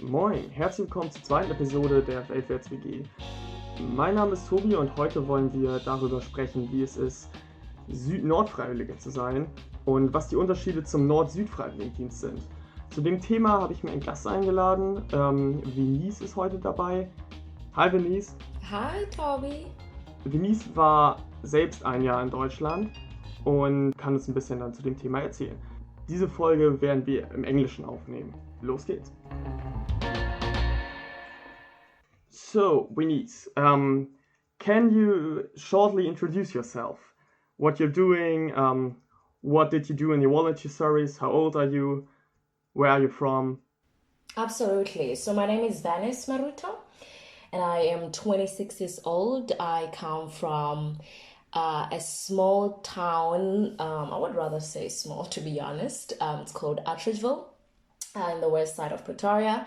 Moin, herzlich willkommen zur zweiten Episode der weltwärts-WG. Mein Name ist Tobi und heute wollen wir darüber sprechen, wie es ist, Süd-Nord-Freiwillige zu sein und was die Unterschiede zum Nord-Süd-Freiwilligendienst sind. Zu dem Thema habe ich mir einen Gast eingeladen. Venice ist heute dabei. Hi Venice. Hi Tobi. Venice war selbst ein Jahr in Deutschland und kann uns ein bisschen dann zu dem Thema erzählen. Diese Folge werden wir im Englischen aufnehmen. Los geht's. So, Venice, can you shortly introduce yourself? What you're doing, what did you do in your volunteer service, how old are you, where are you from? Absolutely. So my name is Venice Maruto and I am 26 years old. I come from a small town, I would rather say small to be honest. It's called Atteridgeville in the west side of Pretoria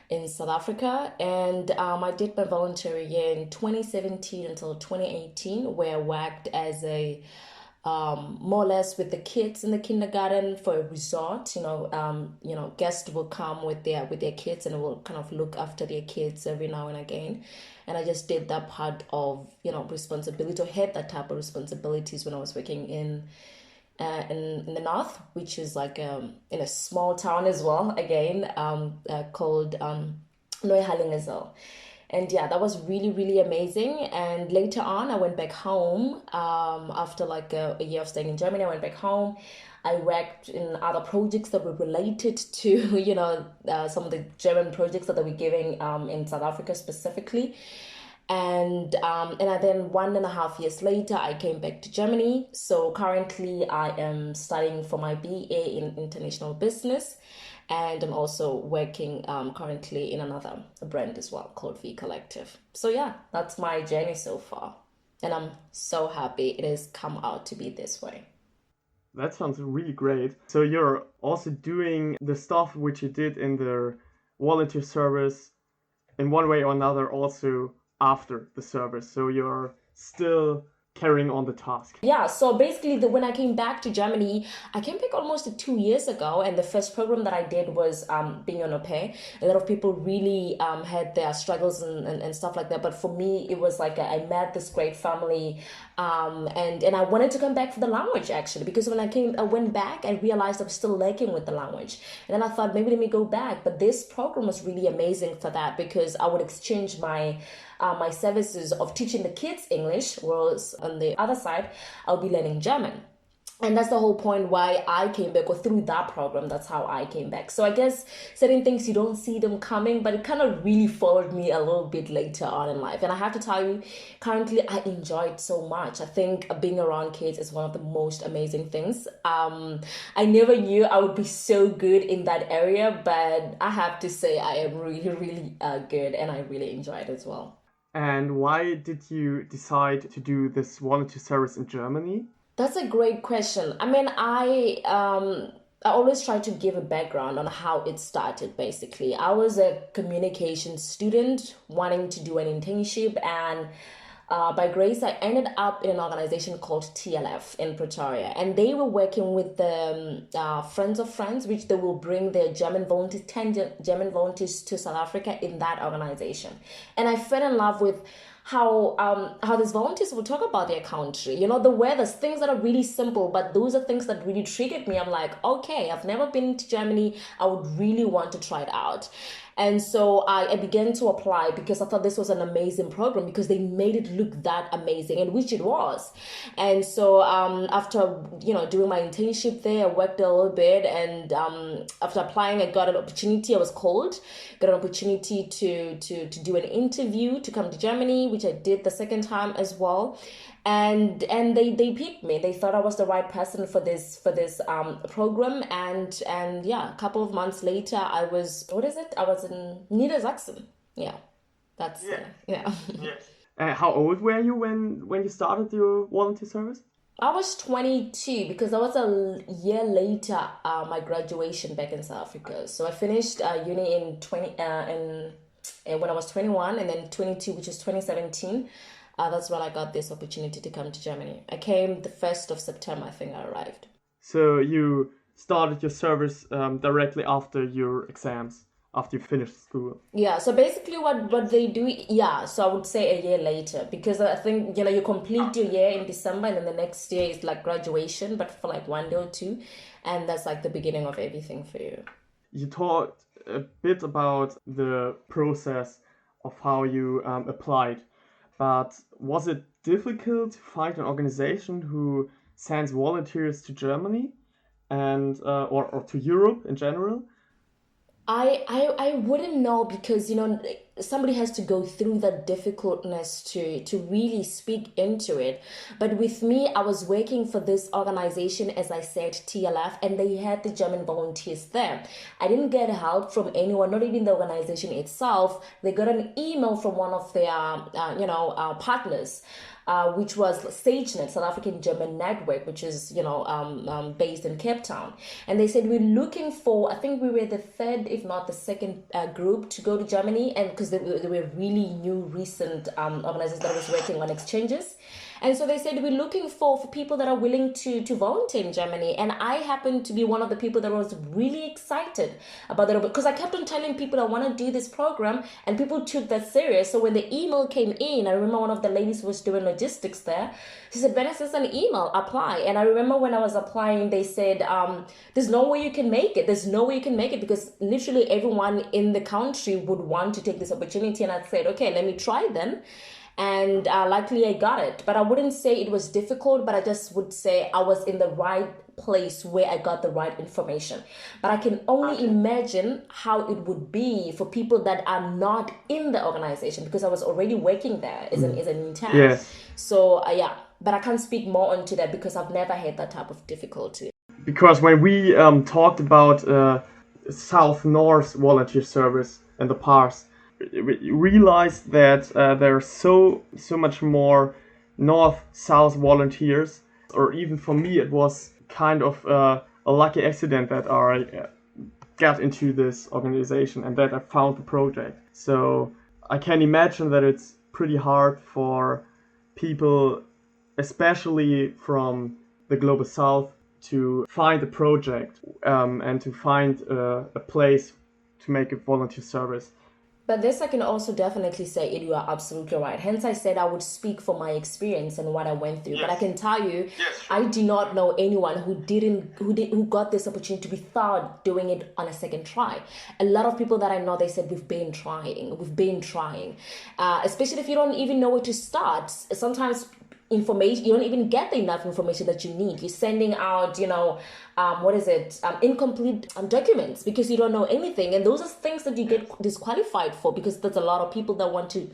in South Africa, and I did my voluntary year in 2017 until 2018, where I worked as a more or less with the kids in the kindergarten for a resort. Guests will come with their kids and will kind of look after their kids every now and again. And I just did that part of responsibility, or had that type of responsibilities when I was working in the north, which is like in a small town as well, again, called Neuhallingezel. And yeah, that was really, really amazing. And later on, I went back home after like a year of staying in Germany. I went back home. I worked in other projects that were related to, some of the German projects that they were giving in South Africa specifically. And I then 1.5 years later, I came back to Germany. So currently I am studying for my BA in international business. And I'm also working currently in another brand as well called V Collective. So yeah, that's my journey so far. And I'm so happy it has come out to be this way. That sounds really great. So you're also doing the stuff which you did in the volunteer service in one way or another also after the service. So you're still carrying on the task. Yeah, so basically when I came back to Germany, I came back almost 2 years ago, and the first program that I did was being an au pair. A lot of people really had their struggles and stuff like that, but for me it was like I met this great family, and I wanted to come back for the language actually, because when I went back, I realized I was still lacking with the language, and then I thought maybe let me go back. But this program was really amazing for that, because I would exchange my services of teaching the kids English, whereas on the other side, I'll be learning German. And that's the whole point why I came back, or through that program, that's how I came back. So I guess certain things you don't see them coming, but it kind of really followed me a little bit later on in life. And I have to tell you, currently I enjoy it so much. I think being around kids is one of the most amazing things. I never knew I would be so good in that area, but I have to say I am really, really good, and I really enjoy it as well. And why did you decide to do this volunteer service in Germany? That's a great question. I mean, I always try to give a background on how it started, basically. I was a communication student wanting to do an internship, and by grace, I ended up in an organization called TLF in Pretoria, and they were working with the Friends of Friends, which they will bring their German volunteers, 10 German volunteers to South Africa in that organization. And I fell in love with how these volunteers will talk about their country, the weathers, things that are really simple, but those are things that really triggered me. I'm like, okay, I've never been to Germany. I would really want to try it out. And so I began to apply, because I thought this was an amazing program, because they made it look that amazing, and which it was. And so after doing my internship there, I worked a little bit, and after applying, I got an opportunity. I was called, got an opportunity to do an interview to come to Germany, which I did the second time as well. And they picked me. They thought I was the right person for this program. And yeah, a couple of months later, I was in Niedersachsen. Yeah, that's yeah. How old were you when you started your volunteer service? I was 22, because that was a year later my graduation back in South Africa. So I finished uni in when I was 21, and then 22, which is 2017. That's when I got this opportunity to come to Germany. I came the 1st of September, I think I arrived. So you started your service directly after your exams, after you finish school? Yeah, so basically what they do, yeah, so I would say a year later, because I think, you complete your year in December, and then the next year is like graduation, but for like 1 day or 2, and that's like the beginning of everything for you. You talked a bit about the process of how you applied, but was it difficult to find an organization who sends volunteers to Germany and or to Europe in general? I wouldn't know, because somebody has to go through that difficultness to really speak into it. But with me, I was working for this organization, as I said, TLF, and they had the German volunteers there. I didn't get help from anyone, not even the organization itself. They got an email from one of their partners, which was SageNet, South African German Network, which is based in Cape Town. And they said, we're looking for, I think we were the third, if not the second group to go to Germany, and because they were really new, recent organizations that was working on exchanges. And so they said, we're looking for people that are willing to volunteer in Germany. And I happened to be one of the people that was really excited about that, because I kept on telling people I want to do this program, and people took that serious. So when the email came in, I remember one of the ladies who was doing logistics there. She said, Venice, there's an email, apply. And I remember when I was applying, they said, there's no way you can make it. There's no way you can make it, because literally everyone in the country would want to take this opportunity. And I said, okay, let me try then. And luckily I got it. But I wouldn't say it was difficult, but I just would say I was in the right place where I got the right information. But I can only imagine how it would be for people that are not in the organization, because I was already working there as an intern. Yes. So but I can't speak more onto that, because I've never had that type of difficulty. Because when we talked about South-North volunteer service in the past, we realized that there are so much more North-South volunteers, or even for me it was kind of a lucky accident that I got into this organization and that I found the project. So I can imagine that it's pretty hard for people, especially from the Global South, to find a project and to find a place to make a volunteer service. But this I can also definitely say, you are absolutely right. Hence I said I would speak from my experience and what I went through. Yes. But I can tell you, I do not know anyone who got this opportunity without doing it on a second try. A lot of people that I know, they said, we've been trying. Especially if you don't even know where to start. Sometimes information, you don't even get enough information that you need. You're sending out, incomplete documents, because you don't know anything. And those are things that you get disqualified for, because there's a lot of people that want to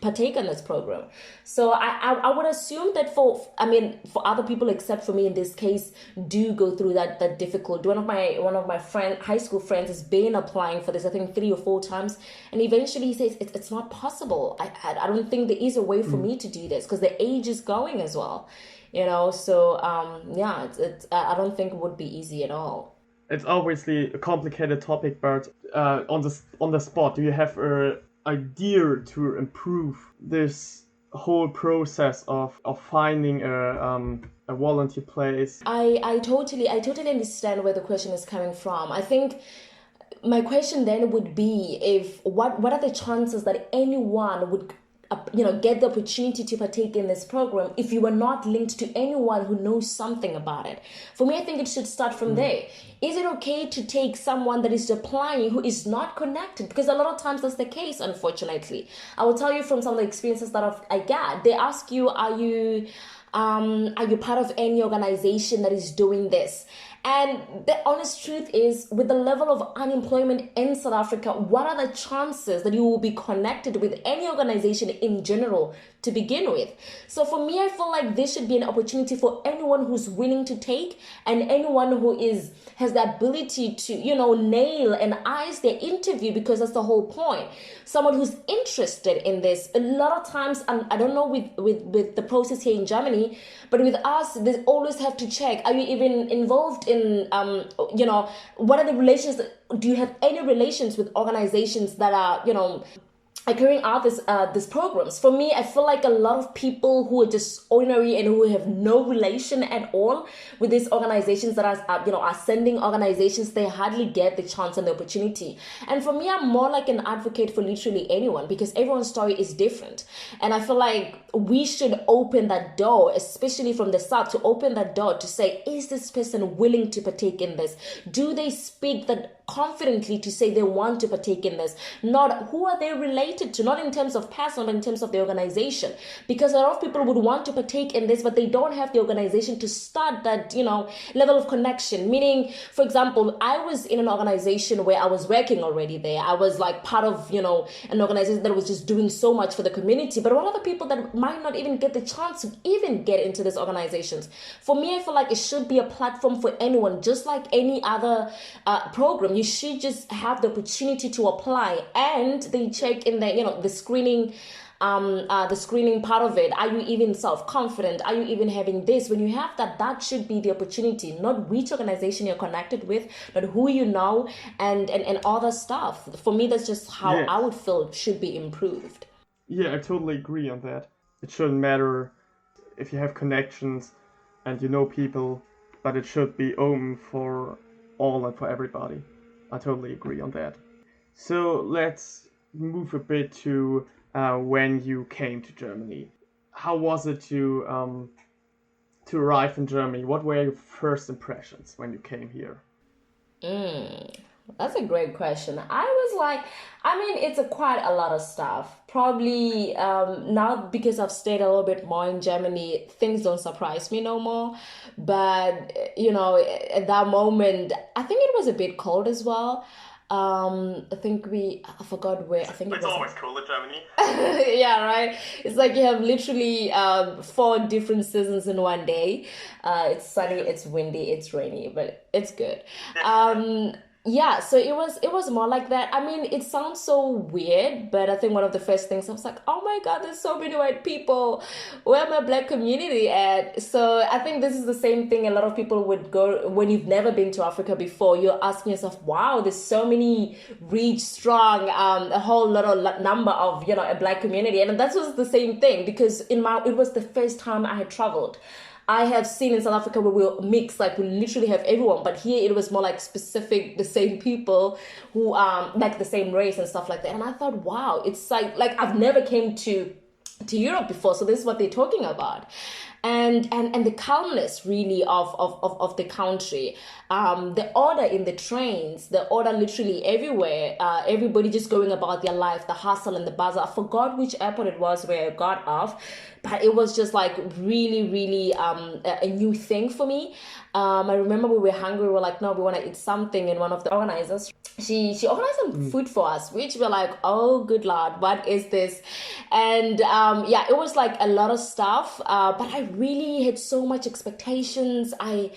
partake in this program. So I would assume that for other people, except for me in this case, do go through that difficult. One of my high school friends has been applying for this, I think 3 or 4 times, and eventually he says it's not possible. I don't think there is a way for me to do this, because the age is going as well. So I don't think it would be easy at all. It's obviously a complicated topic, but on the spot, do you have an idea to improve this whole process of finding a volunteer place? I totally understand where the question is coming from. I think my question then would be, if what are the chances that anyone would get the opportunity to partake in this program if you are not linked to anyone who knows something about it? For me, I think it should start from there. Is it okay to take someone that is applying who is not connected? Because a lot of times that's the case, unfortunately. I will tell you from some of the experiences that I got. They ask you, are you part of any organization that is doing this? And the honest truth is, with the level of unemployment in South Africa, what are the chances that you will be connected with any organization in general to begin with? So for me, I feel like this should be an opportunity for anyone who's willing to take, and anyone who has the ability to, nail and ice their interview, because that's the whole point. Someone who's interested in this. A lot of times, I don't know with the process here in Germany, but with us, they always have to check, are you even involved in, what are the relations? Do you have any relations with organizations that are, carrying out these programs. For me, I feel like a lot of people who are just ordinary and who have no relation at all with these organizations that are sending organizations, they hardly get the chance and the opportunity. And for me, I'm more like an advocate for literally anyone, because everyone's story is different. And I feel like we should open that door, especially from the start, to open that door to say, is this person willing to partake in this? Do they speak that confidently to say they want to partake in this? Not who are they related to, not in terms of person, but in terms of the organization. Because a lot of people would want to partake in this, but they don't have the organization to start that, level of connection. Meaning, for example, I was in an organization where I was working already there. I was like part of, an organization that was just doing so much for the community. But what are the people that might not even get the chance to even get into these organizations? For me, I feel like it should be a platform for anyone, just like any other program. You should just have the opportunity to apply, and they check in the screening part of it. Are you even self-confident? Are you even having this? When you have that should be the opportunity, not which organization you're connected with, but who you know, and other stuff. For me, that's just how I would feel it should be improved. Yeah, I totally agree on that. It shouldn't matter if you have connections and you know people, but it should be open for all and for everybody. I totally agree on that. So let's move a bit to when you came to Germany. How was it to arrive in Germany? What were your first impressions when you came here? That's a great question. I was like, it's quite a lot of stuff. Probably now, because I've stayed a little bit more in Germany, things don't surprise me no more. But, at that moment, I think it was a bit cold as well. I forgot where. I think it's always cold in Germany. Yeah, right. It's like you have literally 4 different seasons in one day. It's sunny, it's windy, it's rainy, but it's good. Yeah, so it was more like that. It sounds so weird, but I think one of the first things I was like, oh my God, there's so many white people. Where my black community at? So I think this is the same thing a lot of people would go when you've never been to Africa before. You're asking yourself, wow, there's so many rich, strong, a whole little number of, a black community. And that was the same thing, because it was the first time I had traveled. I have seen in South Africa where we're mixed, like we literally have everyone, but here it was more like specific, the same people who like the same race and stuff like that. And I thought, wow, it's like I've never came to Europe before, so this is what they're talking about. And the calmness really of the country, the order in the trains, the order literally everywhere, everybody just going about their life, the hustle and the buzzer. I forgot which airport it was where I got off, but it was just like really, really a new thing for me. I remember we were hungry. We were like, no, we want to eat something. And one of the organizers, she organized some food for us, which we're like, oh, good Lord, what is this? And it was like a lot of stuff. But I really had so much expectations. I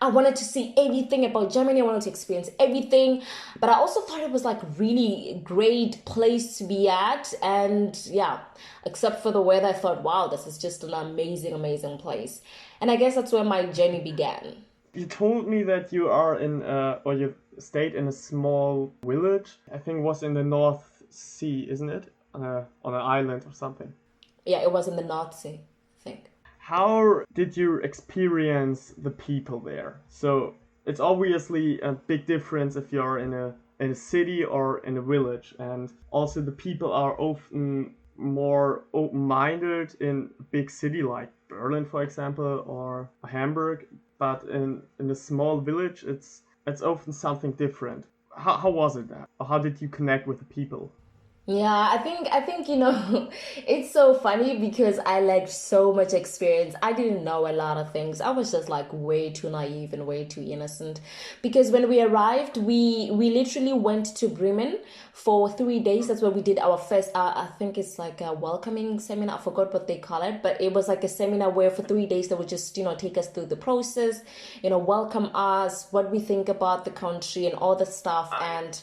wanted to see everything about Germany. I wanted to experience everything. But I also thought it was like really great place to be at. And except for the weather, I thought, wow, this is just an amazing, amazing place. And I guess that's where my journey began. You told me that you are or you stayed in a small village. I think it was in the North Sea, isn't it? On an island or something. Yeah, it was in the North Sea, I think. How did you experience the people there? So it's obviously a big difference if you're in a city or in a village. And also the people are often more open-minded in a big city like Berlin, for example, or Hamburg. But in a small village, it's often something different. How was it that? Or how did you connect with the people? Yeah, I think it's so funny because I lacked so much experience. I didn't know a lot of things. I was just like way too naive and way too innocent. Because when we arrived, we literally went to Bremen for 3 days. That's where we did our first, I think it's like a welcoming seminar. I forgot what they call it, but it was like a seminar where for 3 days they would just, take us through the process, welcome us, what we think about the country and all the stuff. And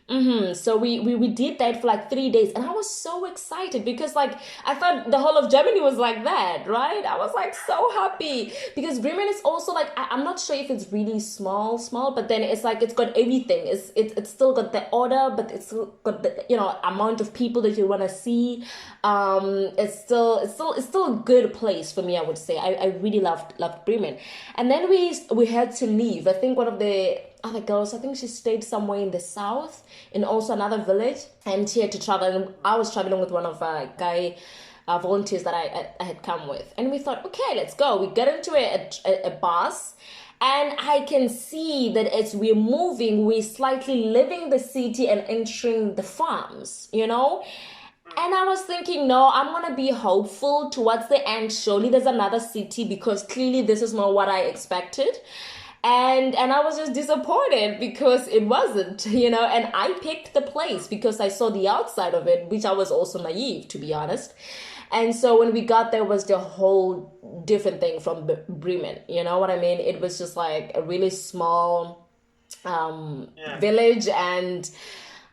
So we did that for like 3 days, and I was so excited because like I thought the whole of Germany was like that, right? I was like so happy because Bremen is also like I'm not sure if it's really small, but then it's like it's got everything. It's still got the order, but it's still got the amount of people that you want to see. It's still a good place for me, I would say. I really loved Bremen, and then we had to leave. I think one of the other girls, I think she stayed somewhere in the south in also another village, and she had to travel, and I was traveling with one of guy volunteers that I had come with, and we thought, okay, let's go. We get into a bus, and I can see that as we're moving, we're slightly leaving the city and entering the farms, And I was thinking, no, I'm going to be hopeful towards the end. Surely there's another city, because clearly this is not what I expected. And I was just disappointed because it wasn't, and I picked the place because I saw the outside of it, which I was also naive, to be honest. And so when we got there, it was the whole different thing from Bremen. You know what I mean? It was just like a really small village, and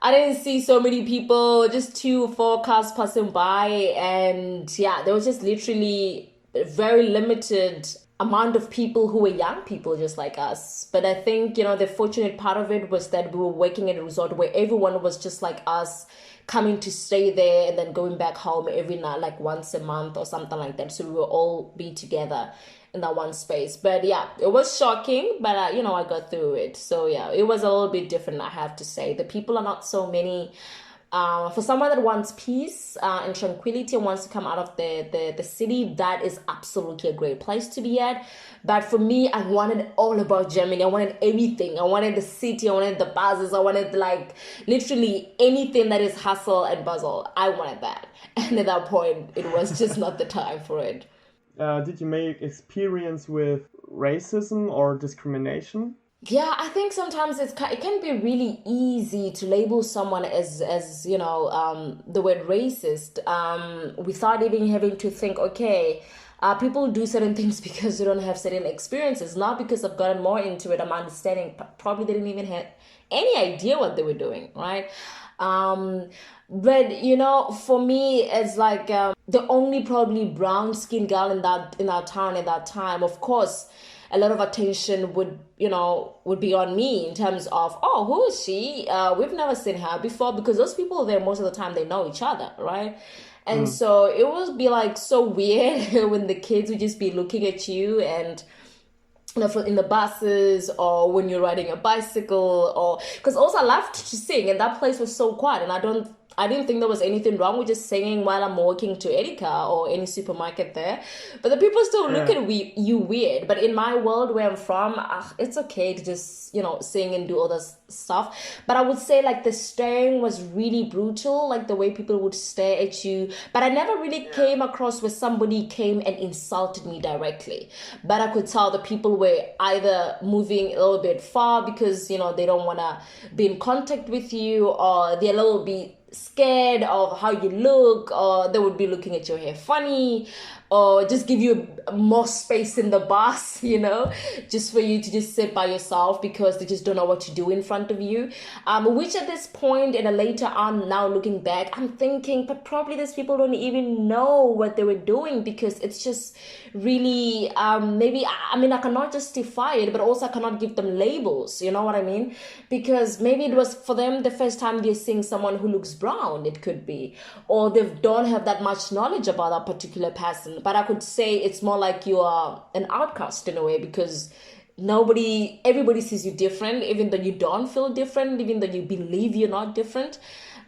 I didn't see so many people, just 2-4 cars passing by. And yeah, there was just literally very limited amount of people who were young people just like us. But I think, the fortunate part of it was that we were working at a resort where everyone was just like us, coming to stay there and then going back home every night, like once a month or something like that. So we will all be together in that one space. But yeah, it was shocking, but I got through it. So yeah, it was a little bit different, I have to say. The people are not so many. For someone that wants peace and tranquility and wants to come out of the city, that is absolutely a great place to be at. But for me, I wanted all about Germany. I wanted everything. I wanted the city. I wanted the buses. I wanted like literally anything that is hustle and bustle. I wanted that. And at that point, it was just not the time for it. Did you make experience with racism or discrimination? Yeah, I think sometimes it can be really easy to label someone as the word racist, without even having to think, okay, people do certain things because they don't have certain experiences, not because I've gotten more into it. I'm understanding probably they didn't even have any idea what they were doing, right? But for me, it's like the only probably brown skinned girl in our town at that time. Of course, a lot of attention would be on me in terms of, oh, who is she? We've never seen her before, because those people there, most of the time, they know each other, right? And so it would be like so weird when the kids would just be looking at you, and in the buses, or when you're riding a bicycle, or because also I loved to sing, and that place was so quiet, and I didn't think there was anything wrong with just singing while I'm walking to Edeka or any supermarket there. But the people still look at you weird. But in my world where I'm from, it's okay to just, sing and do all this stuff. But I would say like the staring was really brutal, like the way people would stare at you. But I never really came across where somebody came and insulted me directly. But I could tell the people were either moving a little bit far because, they don't want to be in contact with you, or they're a little bit scared of how you look, or they would be looking at your hair funny, or just give you more space in the bus, just for you to just sit by yourself because they just don't know what to do in front of you. Which at this point, and later on, now looking back, I'm thinking, but probably these people don't even know what they were doing, because it's just really, maybe, I cannot justify it, but also I cannot give them labels, you know what I mean? Because maybe it was for them the first time they're seeing someone who looks brown, it could be, or they don't have that much knowledge about that particular person. But I could say it's more like you are an outcast in a way, because everybody sees you different, even though you don't feel different, even though you believe you're not different.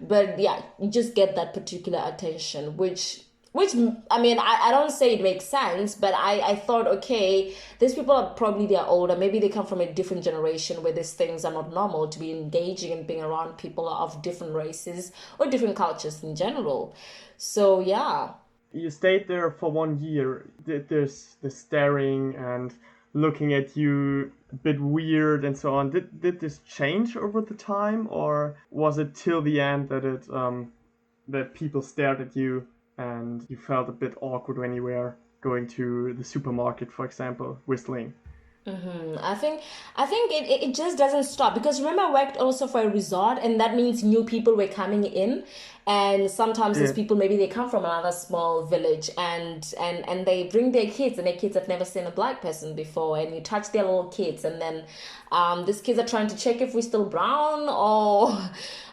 But yeah, you just get that particular attention, which I don't say it makes sense, but I thought, okay, these people are probably, they're older. Maybe they come from a different generation where these things are not normal, to be engaging and being around people of different races or different cultures in general. So, yeah. You stayed there for 1 year. There's the staring and looking at you a bit weird and so on. Did this change over the time, or was it till the end that people stared at you and you felt a bit awkward when you were going to the supermarket, for example, whistling? I think it just doesn't stop, because remember I worked also for a resort, and that means new people were coming in, and sometimes these Yeah. people, maybe they come from another small village, and they bring their kids, and their kids have never seen a black person before, and you touch their little kids, and then these kids are trying to check if we're still brown, or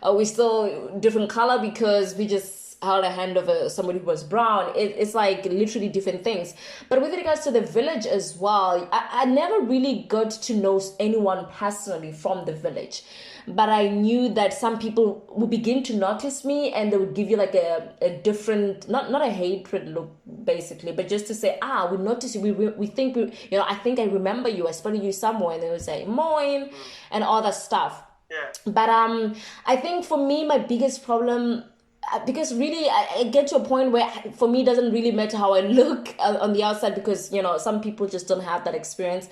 are we still different color because we just held a hand over somebody who was brown. It's like literally different things. But with regards to the village as well, I never really got to know anyone personally from the village. But I knew that some people would begin to notice me, and they would give you like a different, not a hatred look, basically, but just to say, we notice you, we think, I think I remember you, I spotted you somewhere, and they would say, moin, and all that stuff. Yeah. But I think for me, my biggest problem, because really I get to a point where for me it doesn't really matter how I look on the outside, because some people just don't have that experience.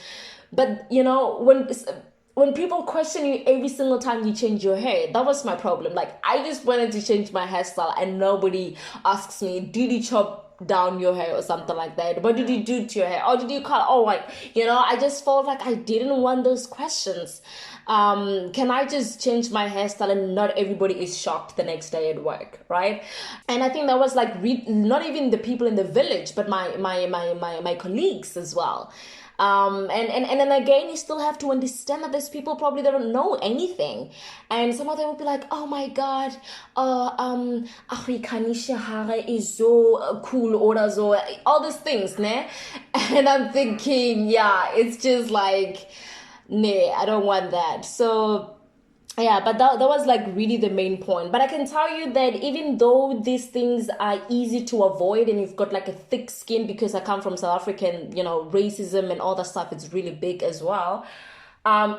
But when people question you every single time you change your hair, that was my problem. Like, I just wanted to change my hairstyle, and nobody asks me, did you chop down your hair or something like that? What did you do to your hair? Or did you cut? Oh, like, I just felt like I didn't want those questions. Can I just change my hairstyle and not everybody is shocked the next day at work, right? And I think that was like not even the people in the village, but my colleagues as well. And then again, you still have to understand that there's people probably that don't know anything, and some of them will be like, oh my god, Afrikanische Haare is so cool, or so, all these things, ne? And I'm thinking, yeah, it's just like, nah, I don't want that. So yeah, but that was like really the main point. But I can tell you that even though these things are easy to avoid, and you've got like a thick skin, because I come from South African, racism and all that stuff, it's really big as well.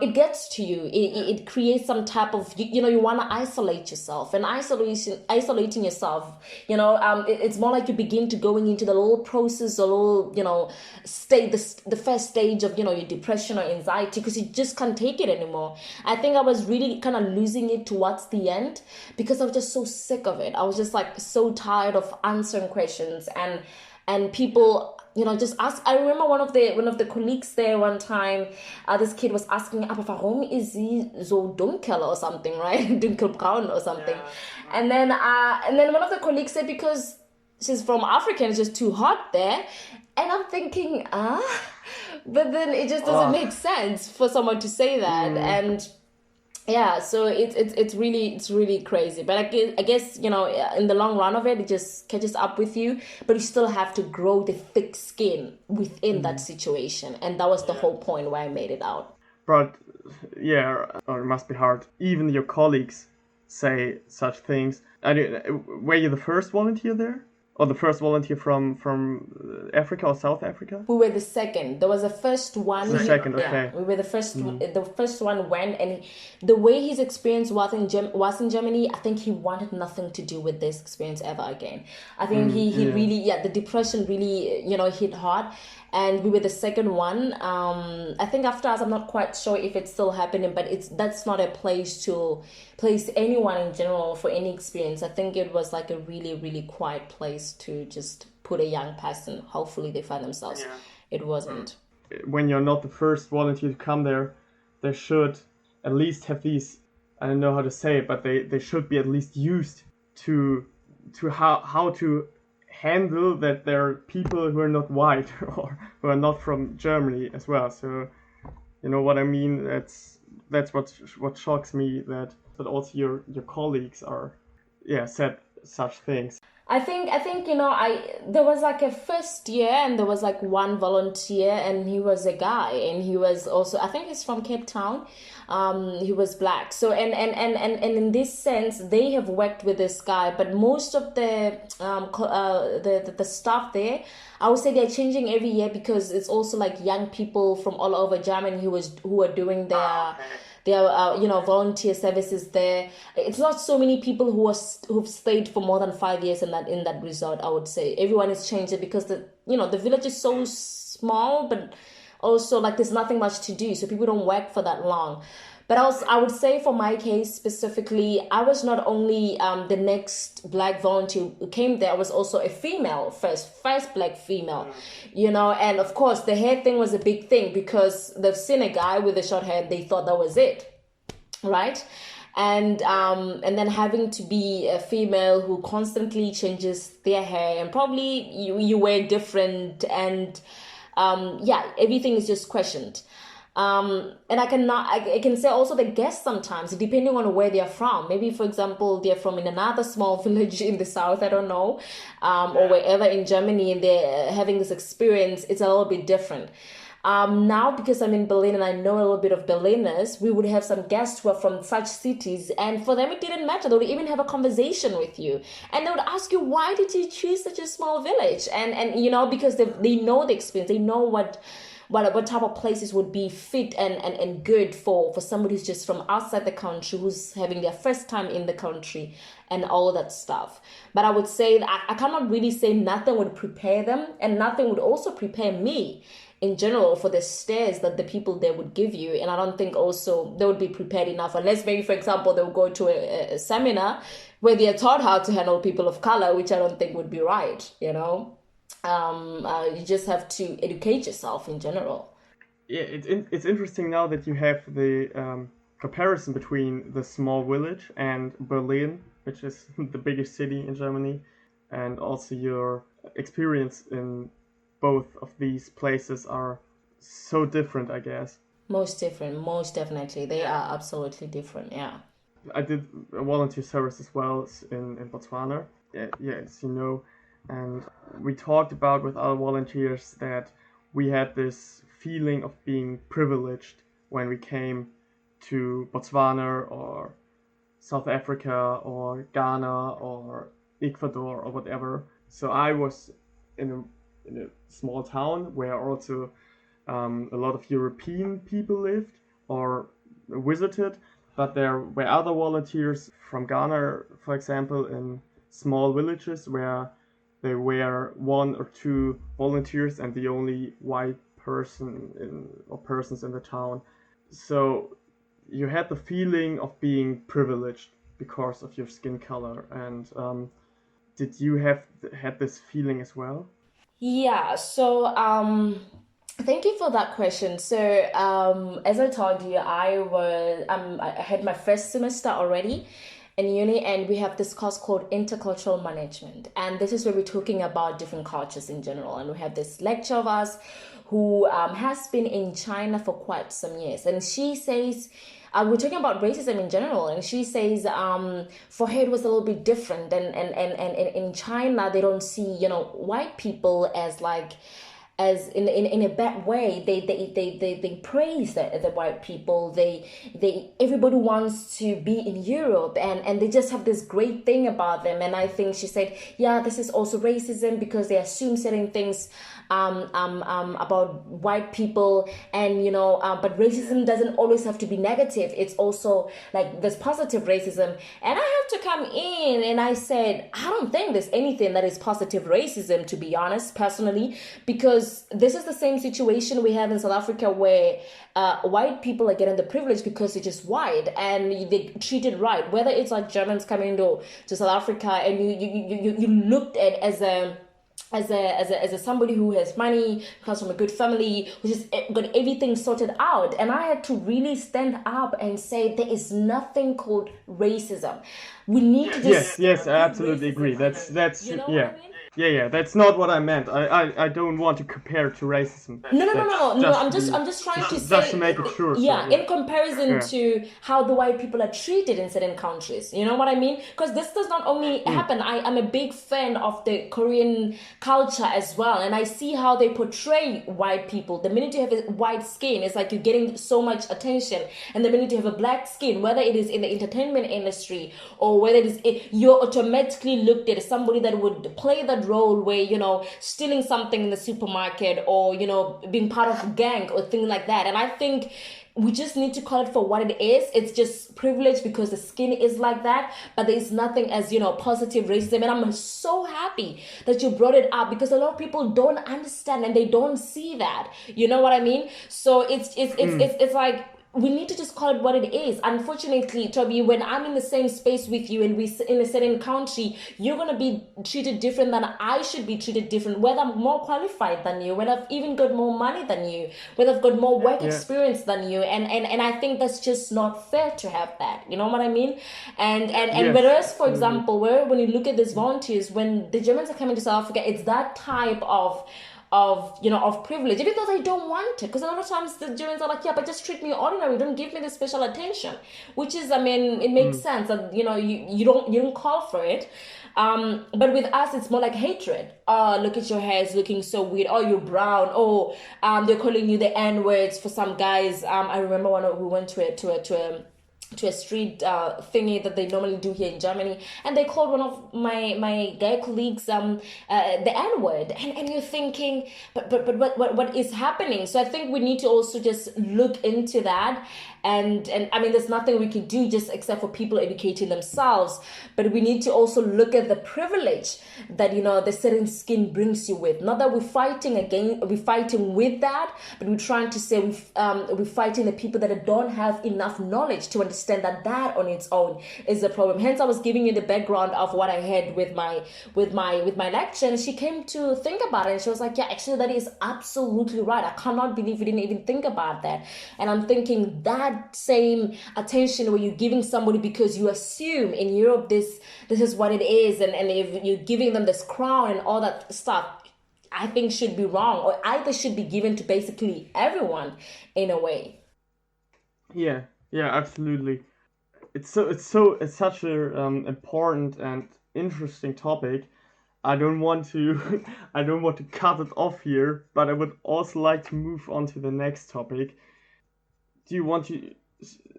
It gets to you. It creates some type of, you want to isolate yourself, and isolating yourself, it's more like you begin to going into the little process, or little, state, the first stage of, your depression or anxiety, because you just can't take it anymore. I think I was really kind of losing it towards the end, because I was just so sick of it. I was just like so tired of answering questions, and people, just ask. I remember one of the colleagues there one time, this kid was asking, aber warum is he so dunkel or something, right? Dunkelbraun or something. Yeah. And then one of the colleagues said, because she's from Africa and it's just too hot there. And I'm thinking, but then it just doesn't make sense for someone to say that. And yeah, so it's really crazy. But I guess in the long run of it, it just catches up with you. But you still have to grow the thick skin within that situation, and that was the whole point why I made it out. But yeah, it must be hard. Even your colleagues say such things. Were you the first volunteer there? Or the first volunteer from Africa or South Africa? We were the second. There was a first one. The second, okay. Yeah, we were the first. The first one went, and the way his experience was in Germany, I think he wanted nothing to do with this experience ever again. I think he really, the depression really, hit hard. And we were the second one. I think after us, I'm not quite sure if it's still happening, but that's not a place to place anyone in general for any experience. I think it was like a really, really quiet place to just put a young person. Hopefully they find themselves. Yeah. It wasn't. When you're not the first volunteer to come there, they should at least have these, I don't know how to say it, but they should be at least used to how to handle that there are people who are not white or who are not from Germany as well. So you know what I mean? That's what shocks me, that also your colleagues are said such things. I think there was like a first year, and there was like one volunteer, and he was a guy, and he was also, I think he's from Cape Town. He was black. So and in this sense, they have worked with this guy, but most of the staff there, I would say they're changing every year, because it's also like young people from all over Germany who are doing their volunteer services there. It's not so many people who've stayed for more than 5 years in that resort. I would say everyone is changing, because the village is so small, but also like there's nothing much to do, so people don't work for that long. But also, I would say for my case specifically, I was not only the next black volunteer who came there, I was also a female, first black female, and of course the hair thing was a big thing because they've seen a guy with a short hair, they thought that was it, right? And then having to be a female who constantly changes their hair, and probably you wear different, and everything is just questioned. And I can say also the guests sometimes, depending on where they're from. Maybe, for example, they're from in another small village in the south, I don't know, or wherever in Germany, and they're having this experience, it's a little bit different. Now, because I'm in Berlin and I know a little bit of Berliners, we would have some guests who are from such cities, and for them it didn't matter. They would even have a conversation with you, and they would ask you, why did you choose such a small village? And because they know the experience, they know what type of places would be fit and good for somebody who's just from outside the country, who's having their first time in the country and all that stuff. But I would say that I cannot really say nothing would prepare them, and nothing would also prepare me in general for the stares that the people there would give you. And I don't think also they would be prepared enough, unless maybe, for example, they would go to a seminar where they are taught how to handle people of color, which I don't think would be right, You just have to educate yourself in general. Yeah, it's interesting now that you have the comparison between the small village and Berlin, which is the biggest city in Germany, and also your experience in both of these places are so different, I guess. Most definitely. They are absolutely different, yeah. I did a volunteer service as well in Botswana, as you know. And we talked about with other volunteers that we had this feeling of being privileged when we came to Botswana or South Africa or Ghana or Ecuador or whatever. So I was in a small town where also a lot of European people lived or visited, but there were other volunteers from Ghana, for example, in small villages where there were one or two volunteers and the only white person or persons in the town. So you had the feeling of being privileged because of your skin color. And did you had this feeling as well? Yeah, so thank you for that question. So as I told you, I had my first semester already in uni, and we have this course called intercultural management, and this is where we're talking about different cultures in general. And we have this lecturer of us who has been in China for quite some years, and she says we're talking about racism in general, and she says for her it was a little bit different, and in China they don't see white people as in a bad way. They praise the white people. Everybody wants to be in Europe, and they just have this great thing about them. And I think she said, yeah, this is also racism because they assume certain things about white people, and but racism doesn't always have to be negative. It's also like there's positive racism. And I have to come in and I said, I don't think there's anything that is positive racism, to be honest, personally, because this is the same situation we have in South Africa where white people are getting the privilege because they're just white and they treated right. Whether it's like Germans coming to South Africa and you looked at as a somebody who has money, comes from a good family, who just got everything sorted out. And I had to really stand up and say there is nothing called racism. We need to just yes, I absolutely agree. That's you know yeah. what I mean? Yeah, that's not what I meant. I don't want to compare to racism. No. I'm just trying to say, just to make it sure. in comparison to how the white people are treated in certain countries. You know what I mean? Because this does not only happen. I'm a big fan of the Korean culture as well, and I see how they portray white people. The minute you have a white skin, it's like you're getting so much attention, and the minute you have a black skin, whether it is in the entertainment industry or whether you're automatically looked at as somebody that would play that role where stealing something in the supermarket or being part of a gang or things like that. And I think we just need to call it for what it is. It's just privilege because the skin is like that, but there is nothing as positive racism. And I'm so happy that you brought it up because a lot of people don't understand and they don't see that. You know what I mean? So it's like we need to just call it what it is. Unfortunately, Toby, when I'm in the same space with you and we're in a certain country, you're going to be treated different than I should be treated different, whether I'm more qualified than you, whether I've even got more money than you, whether I've got more work experience than you. And I think that's just not fair to have that. You know what I mean? And Yes, whereas, for example, when you look at these volunteers, when the Germans are coming to South Africa, it's that type of privilege, even though they don't want it, because a lot of times the Germans are like, yeah, but just treat me ordinary, don't give me the special attention, which is, I mean, it makes sense that you don't call for it, but with us it's more like hatred. Oh, look at your hair, it's looking so weird. Oh, you're brown. Oh, they're calling you the N-words for some guys. I remember when we went to a street thingy that they normally do here in Germany, and they called one of my gay colleagues the N-word, and you're thinking, but what is happening? So I think we need to also just look into that, and I mean, there's nothing we can do just except for people educating themselves, but we need to also look at the privilege that the certain skin brings you with. Not that we're fighting with that, but we're trying to say we're fighting the people that don't have enough knowledge to understand that on its own is the problem. Hence, I was giving you the background of what I had with my lecture, and she came to think about it, and she was like, yeah, actually that is absolutely right. I cannot believe we didn't even think about that. And I'm thinking that same attention where you're giving somebody because you assume in Europe this is what it is, and if you're giving them this crown and all that stuff, I think should be wrong, or either should be given to basically everyone in a way. Yeah, absolutely. It's such a important and interesting topic. I don't want to cut it off here, but I would also like to move on to the next topic. Do you want to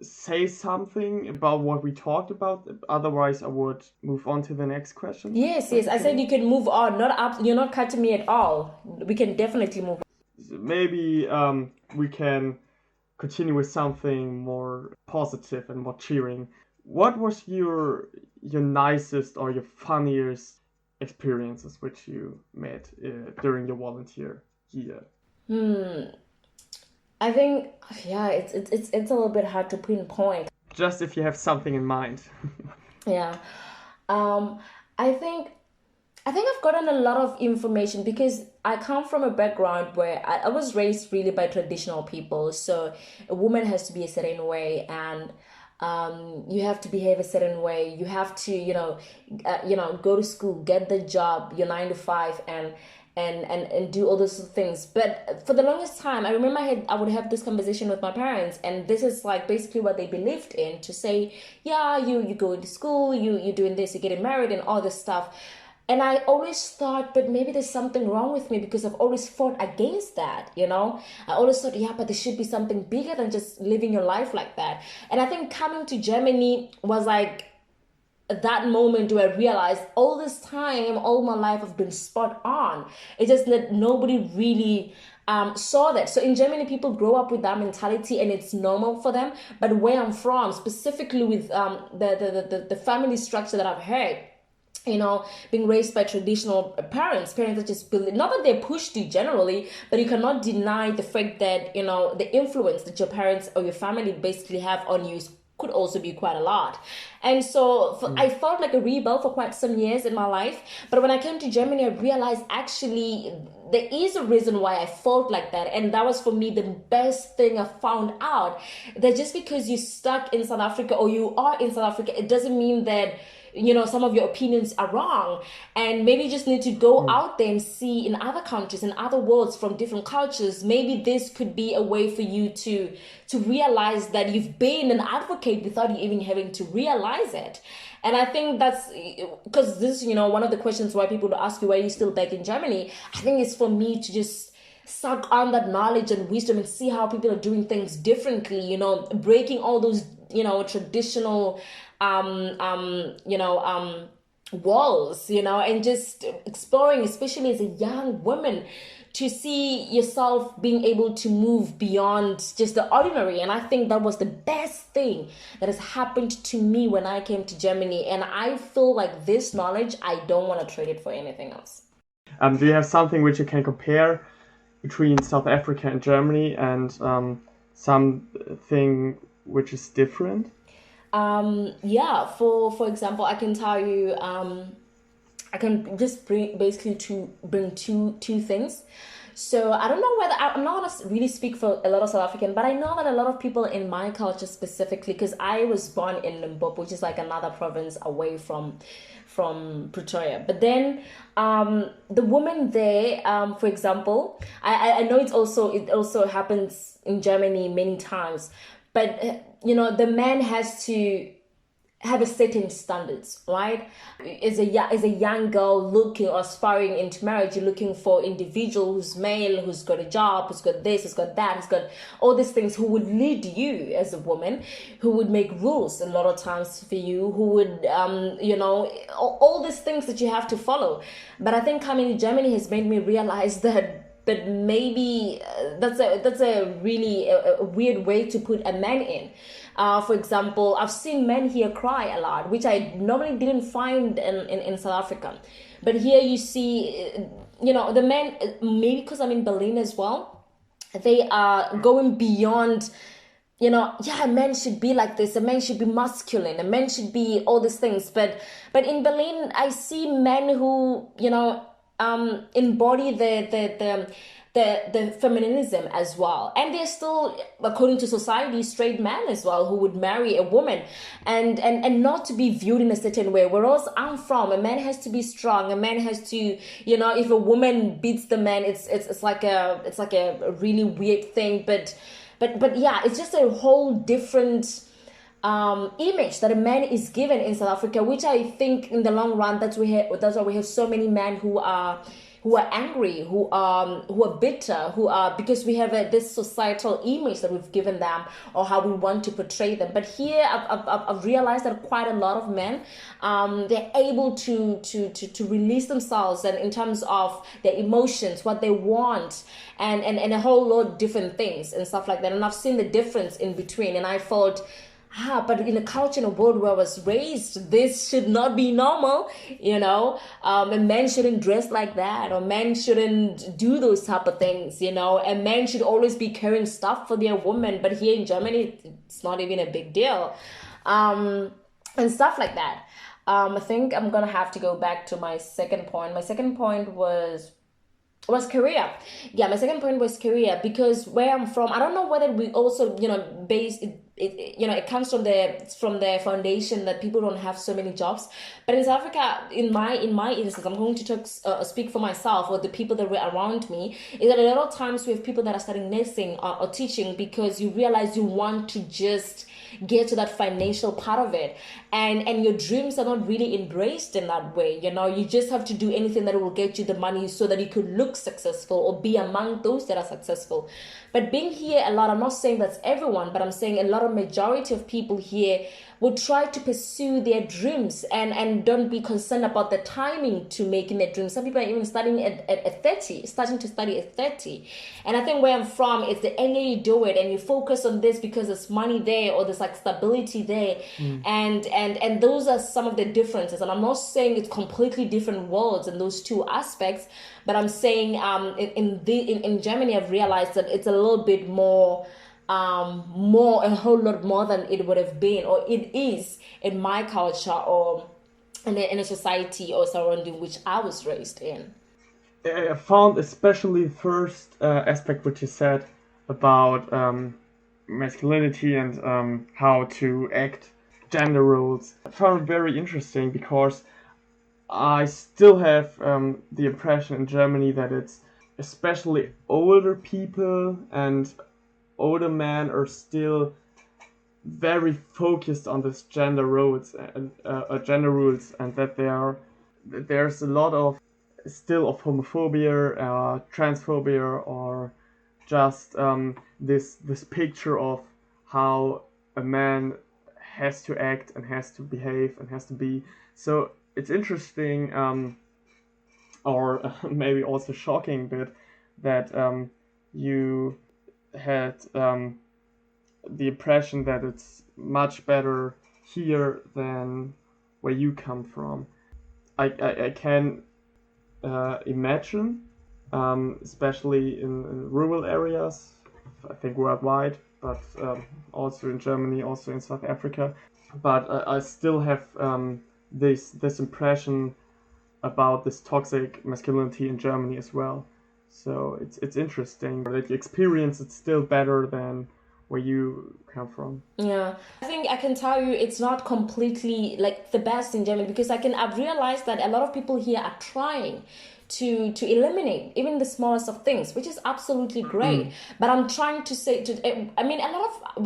say something about what we talked about? Otherwise, I would move on to the next question. Yes. I said you can move on. You're not cutting me at all. We can definitely move on. Maybe we can continue with something more positive and more cheering. What was your nicest or your funniest experiences which you met during your volunteer year? I think, yeah, it's a little bit hard to pinpoint. Just if you have something in mind. Yeah. I think I've gotten a lot of information because I come from a background where I was raised really by traditional people. So a woman has to be a certain way, and you have to behave a certain way. You have to, go to school, get the job, your 9 to 5, and do all those things. But for the longest time, I remember I would have this conversation with my parents, and this is like basically what they believed in, to say, yeah, you go to school, you're doing this, you're getting married and all this stuff. And I always thought, but maybe there's something wrong with me because I've always fought against that, I always thought, yeah, but there should be something bigger than just living your life like that. And I think coming to Germany was like that moment where I realized all this time, all my life, I've been spot on. It's just that nobody really saw that. So in Germany, people grow up with that mentality and it's normal for them. But where I'm from, specifically with the family structure that I've heard, being raised by traditional parents that just believe, not that they're pushed to generally, but you cannot deny the fact that, the influence that your parents or your family basically have on you could also be quite a lot. And so I felt like a rebel for quite some years in my life. But when I came to Germany, I realized actually there is a reason why I felt like that. And that was for me the best thing I found out, that just because you're stuck in South Africa or you are in South Africa, it doesn't mean that some of your opinions are wrong. And maybe you just need to go out there and see in other countries, in other worlds, from different cultures. Maybe this could be a way for you to realize that you've been an advocate without you even having to realize it. And I think that's because this, one of the questions why people ask you, why are you still back in Germany? I think it's for me to just suck on that knowledge and wisdom and see how people are doing things differently, breaking all those, traditional walls, and just exploring, especially as a young woman, to see yourself being able to move beyond just the ordinary. And I think that was the best thing that has happened to me when I came to Germany. And I feel like this knowledge, I don't want to trade it for anything else. Do you have something which you can compare between South Africa and Germany? And something which is different? Yeah, for example, I can tell you, I can just bring two things. So I don't know whether I'm not gonna really speak for a lot of South African, but I know that a lot of people in my culture specifically, because I was born in Limpopo, which is like another province away from Pretoria. But then the woman there, for example, I know it also happens in Germany many times, but the man has to have a certain standards, right? As a young girl looking or aspiring into marriage, you're looking for individual who's male, who's got a job, who's got this, who's got that, who's got all these things, who would lead you as a woman, who would make rules a lot of times for you, who would all these things that you have to follow. But I think coming to Germany has made me realize that, but maybe that's a really a weird way to put a man in. For example, I've seen men here cry a lot, which I normally didn't find in South Africa. But here you see, the men, maybe because I'm in Berlin as well, they are going beyond, a man should be like this, a man should be masculine, a man should be all these things. But in Berlin, I see men who, embody the feminism as well, and they're still, according to society, straight men as well, who would marry a woman and not to be viewed in a certain way. Whereas I'm from, a man has to be strong, a man has to, if a woman beats the man, it's like a really weird thing. But yeah, it's just a whole different image that a man is given in South Africa, which I think in the long run, that's why we have so many men who are angry, who are bitter, because we have this societal image that we've given them, or how we want to portray them. But here I've realized that quite a lot of men, they're able to release themselves, and in terms of their emotions, what they want, and a whole lot of different things and stuff like that. And I've seen the difference in between, and I thought, but in a culture, in a world where I was raised, this should not be normal, a man shouldn't dress like that, or men shouldn't do those type of things, a man should always be carrying stuff for their woman. But here in Germany, it's not even a big deal, and stuff like that. I think I'm gonna have to go back to my second point. My second point was career. Yeah, my second point was career, because where I'm from, I don't know whether we also, it comes from the foundation that people don't have so many jobs. But in South Africa, in my instance, I'm going to speak for myself, or the people that were around me, is that a lot of times we have people that are studying nursing or teaching, because you realize you want to just get to that financial part of it, and your dreams are not really embraced in that way. You just have to do anything that will get you the money so that you could look successful or be among those that are successful. But being here a lot, I'm not saying that's everyone, but I'm saying a lot of majority of people here will try to pursue their dreams and don't be concerned about the timing to making their dreams. Some people are even starting to study at 30. And I think where I'm from, it's the earlier you do it and you focus on this because there's money there, or there's like stability there. And those are some of the differences. And I'm not saying it's completely different worlds in those two aspects, but I'm saying in Germany, I've realized that it's a little bit more, a whole lot more than it would have been, or it is in my culture, or in a society or surrounding which I was raised in. I found especially the first aspect which you said about masculinity and how to act, gender roles. I found it very interesting, because I still have the impression in Germany that it's especially older people and older men are still very focused on this gender roles and gender rules, and that there's a lot of still of homophobia, transphobia, or just this picture of how a man has to act and has to behave and has to be. So it's interesting, or maybe also shocking, but that you had the impression that it's much better here than where you come from. I can imagine, especially in rural areas, I think, worldwide, but also in Germany, also in South Africa. But I still have this impression about this toxic masculinity in Germany as well. So it's interesting that you experience it still better than where you come from. Yeah, I think I can tell you it's not completely like the best in Germany, because I've realized that a lot of people here are trying to eliminate even the smallest of things, which is absolutely great. But I'm trying to say a lot of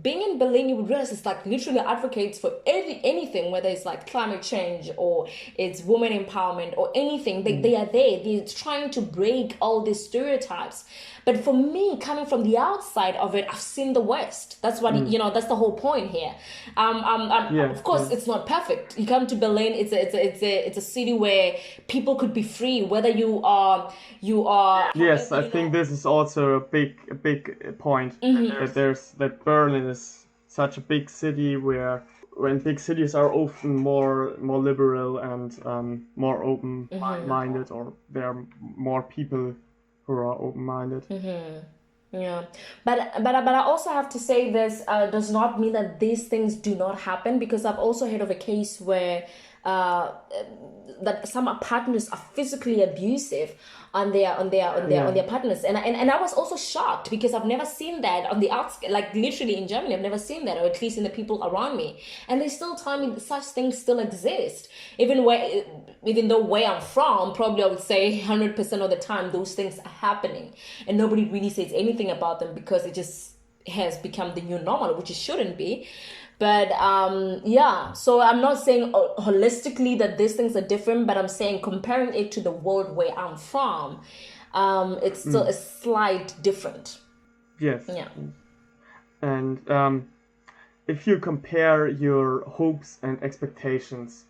being in Berlin, you would realize it's like literally advocates for anything, whether it's like climate change or it's women empowerment or anything. They are there. They're trying to break all these stereotypes. But for me, coming from the outside of it, I've seen the worst. That's what that's the whole point here. Of course, it's not perfect. You come to Berlin, it's a city where people could be free, whether you are. Yes, I think this is also a big point, that Berlin is such a big city when big cities are often more liberal and more open-minded, or there are more people who are open-minded. Yeah, but I also have to say this does not mean that these things do not happen, because I've also heard of a case where that some partners are physically abusive on their partners, and I was also shocked, because I've never seen that on the outskirts, like literally in Germany. I've never seen that, or at least in the people around me, and they still tell me such things still exist, even though where I'm from, probably I would say 100% of the time those things are happening, and nobody really says anything about them because it just has become the new normal, which it shouldn't be. But so I'm not saying holistically that these things are different, but I'm saying comparing it to the world where I'm from, it's still a slight different. Yes. Yeah. And if you compare your hopes and expectations,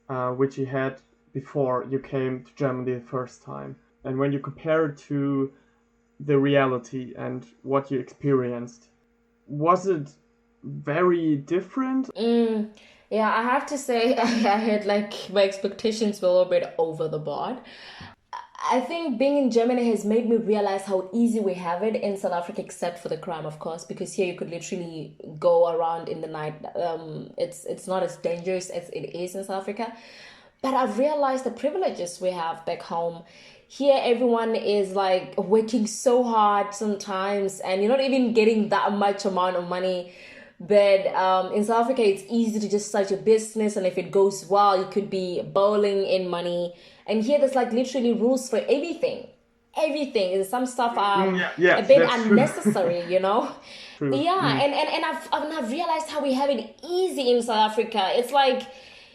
which you had before you came to Germany the first time, and when you compare it to the reality and what you experienced, was it very different? Yeah, I have to say I had my expectations were a little bit over the board. I think being in Germany has made me realize how easy we have it in South Africa, except for the crime, of course, because here you could literally go around in the night. It's not as dangerous as it is in South Africa. But I've realized the privileges we have back home. Here, everyone is like working so hard sometimes, and you're not even getting that much amount of money. But in South Africa, it's easy to just start your business, and if it goes well, you could be bowling in money. And here, there's like literally rules for everything. And some stuff are a bit unnecessary, True. Yeah, and I've realized how we have it easy in South Africa. It's like,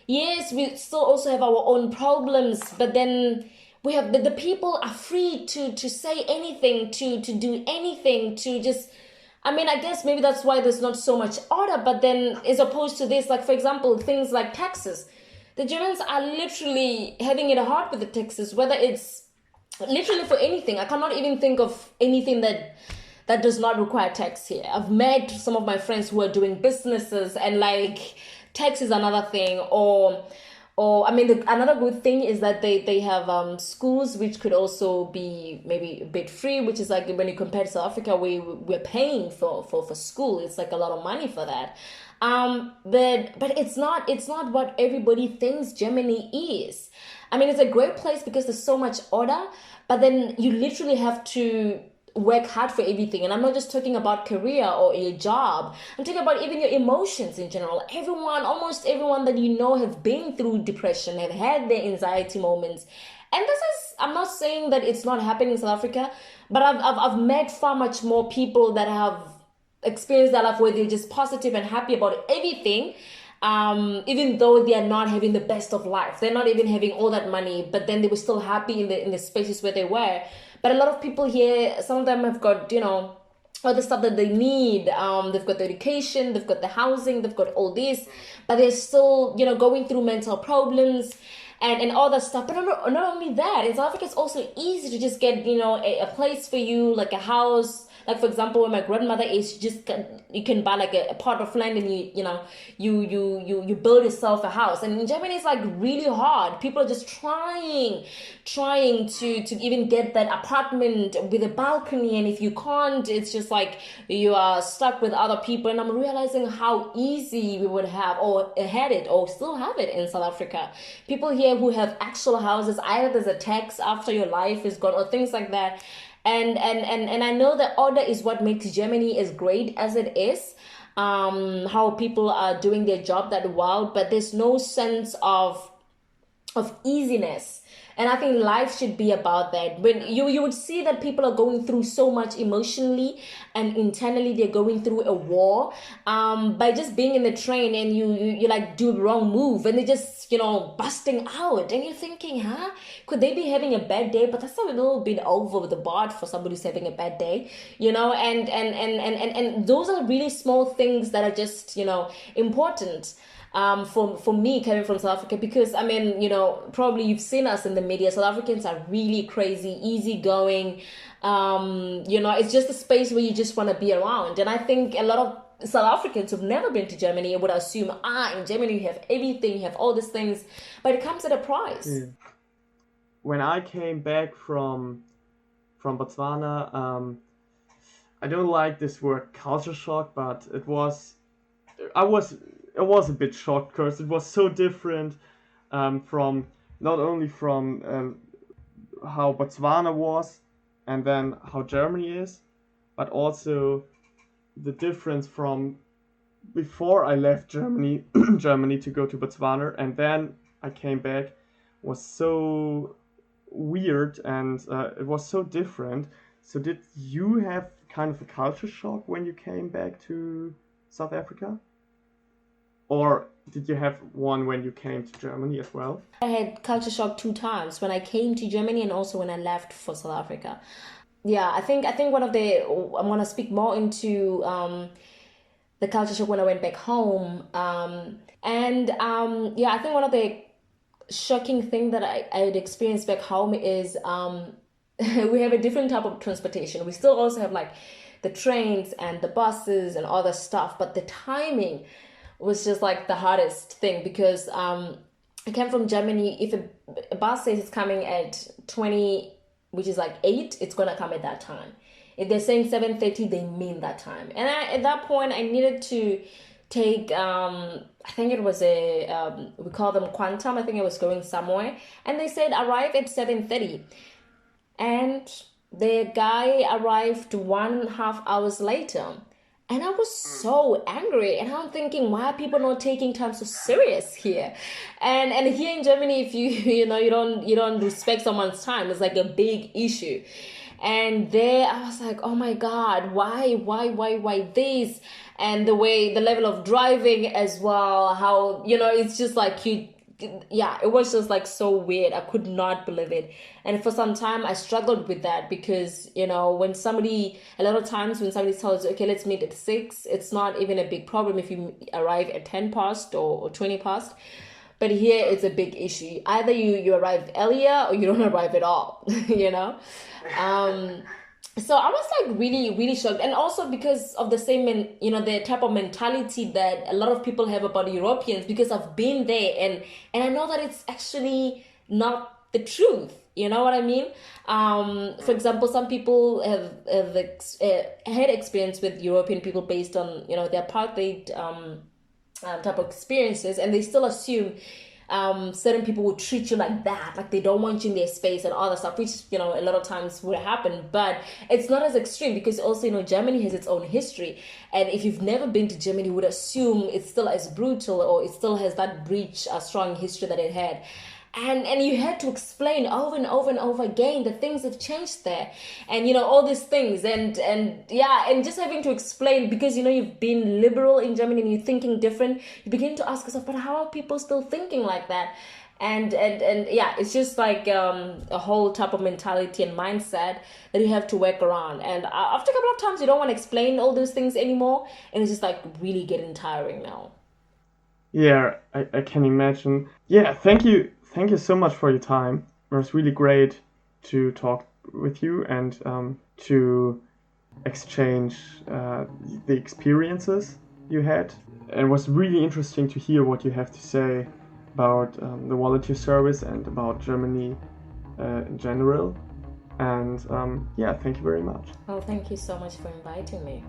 yes, we still also have our own problems, but then we have the people are free to say anything, to do anything, to just. I guess maybe that's why there's not so much order, but then as opposed to this, like, for example, things like taxes. The Germans are literally having it hard with the taxes, whether it's literally for anything. I cannot even think of anything that does not require tax here. I've met some of my friends who are doing businesses, and like tax is another thing, another good thing is that they have schools which could also be maybe a bit free, which is like when you compare to South Africa, we're paying for school. It's like a lot of money for that. But it's not what everybody thinks Germany is. It's a great place because there's so much order, but then you literally have to work hard for everything. And I'm not just talking about career or your job. I'm talking about even your emotions in general. Almost everyone that have been through depression, have had their anxiety moments. And I'm not saying that it's not happening in South Africa, but I've met far much more people that have experienced that life where they're just positive and happy about everything. Even though they are not having the best of life, they're not even having all that money, but then they were still happy in the spaces where they were. But a lot of people here, some of them have got, all the stuff that they need. They've got the education, they've got the housing, they've got all this, but they're still, going through mental problems and all that stuff. But not only that, in South Africa, it's also easy to just get, a place for you, like a house, Like, for example, where my grandmother is, you can buy like a part of land and you build yourself a house. And in Germany, it's like really hard. People are just trying to even get that apartment with a balcony, and if you can't, it's just like you are stuck with other people. And I'm realizing how easy we would have or had it or still have it in South Africa. People here who have actual houses, either there's a tax after your life is gone or things like that. And I know that order is what makes Germany as great as it is. How people are doing their job that well, but there's no sense of easiness. And I think life should be about that. When you would see that people are going through so much emotionally and internally, they're going through a war by just being in the train, and you like do the wrong move and they're just, busting out, and you're thinking, could they be having a bad day? But that's a little bit over the bar for somebody who's having a bad day, and those are really small things that are just, important. For me coming from South Africa, because probably you've seen us in the media. South Africans are really crazy, easygoing. It's just a space where you just want to be around. And I think a lot of South Africans who've never been to Germany would assume, in Germany you have everything, you have all these things, but it comes at a price. Yeah. When I came back from Botswana, I don't like this word culture shock, but I was a bit shocked because it was so different from not only from how Botswana was and then how Germany is, but also the difference from before I left Germany to go to Botswana, and then I came back, was so weird, and it was so different. So did you have kind of a culture shock when you came back to South Africa? Or did you have one when you came to Germany as well? I had culture shock 2 times, when I came to Germany and also when I left for South Africa. Yeah, I think one of I'm going to speak more into the culture shock when I went back home. I think one of the shocking thing that I had experienced back home is we have a different type of transportation. We still also have like the trains and the buses and all that stuff, but the timing was just like the hardest thing, because I came from Germany. If a bus says it's coming at 20, which is like 8, it's gonna come at that time. If they're saying 7:30, they mean that time. And at that point, I needed to take I think it was we call them quantum. I think I was going somewhere, and they said arrive at 7:30, and the guy arrived 1.5 hours later. And I was so angry, and I'm thinking, why are people not taking time so serious here? And here in Germany, if you don't respect someone's time, it's like a big issue. And there I was like, oh my God, why this? And the level of driving as well, how, it's just like it was just like so weird. I could not believe it. And for some time I struggled with that, because a lot of times when somebody tells you, okay, let's meet at 6, it's not even a big problem if you arrive at 10 past or 20 past. But here it's a big issue. Either you arrive earlier or you don't arrive at all. So I was like really, really shocked. And also because of the same, the type of mentality that a lot of people have about Europeans, because I've been there and I know that it's actually not the truth. You know what I mean? For example, some people have had experience with European people based on, their apartheid type of experiences, and they still assume certain people will treat you like that, like they don't want you in their space and all that stuff, which a lot of times would happen, but it's not as extreme, because also Germany has its own history, and if you've never been to Germany, you would assume it's still as brutal, or it still has that a strong history that it had. And you had to explain over and over and over again that things have changed there, and all these things, and just having to explain, because you've been liberal in Germany and you're thinking different, you begin to ask yourself, but how are people still thinking like that? And it's just like a whole type of mentality and mindset that you have to work around. And after a couple of times, you don't want to explain all those things anymore, and it's just like really getting tiring now. Yeah, I can imagine. Yeah, thank you so much for your time. It was really great to talk with you and to exchange the experiences you had. And it was really interesting to hear what you have to say about the volunteer service and about Germany in general. And yeah, thank you very much. Well, thank you so much for inviting me.